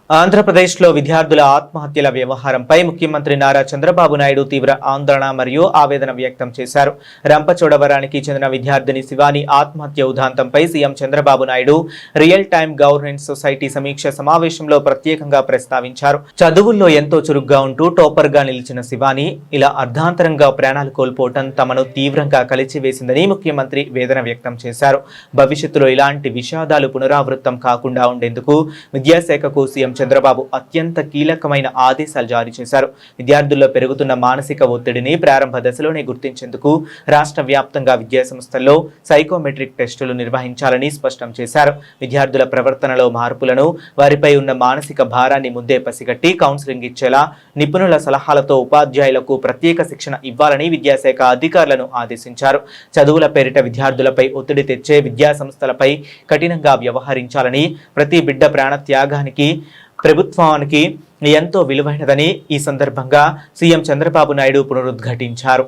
ఆంధ్రప్రదేశ్లో విద్యార్థుల ఆత్మహత్యల వ్యవహారంపై ముఖ్యమంత్రి నారా చంద్రబాబు నాయుడు తీవ్ర ఆందోళన మరియు ఆవేదన వ్యక్తం చేశారు. రంపచోడవరానికి చెందిన విద్యార్థిని శివాని ఆత్మహత్య ఉదాంతంపై CM Chandrababu Naidu real time governance society సమీక్ష సమావేశంలో ప్రత్యేకంగా ప్రస్తావించారు. చదువుల్లో ఎంతో చురుగ్గా ఉంటూ టాపర్ గా నిలిచిన శివాని ఇలా అర్ధాంతరంగా ప్రాణాలు కోల్పోవటం తమను తీవ్రంగా కలిచివేసిందని ముఖ్యమంత్రి వేదన వ్యక్తం చేశారు. భవిష్యత్తులో ఇలాంటి విషాదాలు పునరావృతం కాకుండా ఉండేందుకు విద్యాశాఖకు సీఎం చంద్రబాబు అత్యంత కీలకమైన ఆదేశాలు జారీ చేశారు. విద్యార్థుల్లో పెరుగుతున్న మానసిక ఒత్తిడిని ప్రారంభ దశలోనే గుర్తించేందుకు రాష్ట్ర వ్యాప్తంగా విద్యాసంస్థల్లో సైకోమెట్రిక్ టెస్టులు నిర్వహించాలని స్పష్టం చేశారు. విద్యార్థుల ప్రవర్తనలో మార్పులను, వారిపై ఉన్న మానసిక భారాన్ని ముందే పసిగట్టి కౌన్సిలింగ్ ఇచ్చేలా నిపుణుల సలహాలతో ఉపాధ్యాయులకు ప్రత్యేక శిక్షణ ఇవ్వాలని విద్యాశాఖ అధికారులను ఆదేశించారు. చదువుల పేరిట విద్యార్థులపై ఒత్తిడి తెచ్చే విద్యాసంస్థలపై కఠినంగా వ్యవహరించాలని, ప్రతి బిడ్డ ప్రాణ త్యాగానికి ప్రభుత్వానికి ఎంతో విలువైనదని ఈ సందర్భంగా సీఎం చంద్రబాబు నాయుడు పునరుద్ఘాటించారు.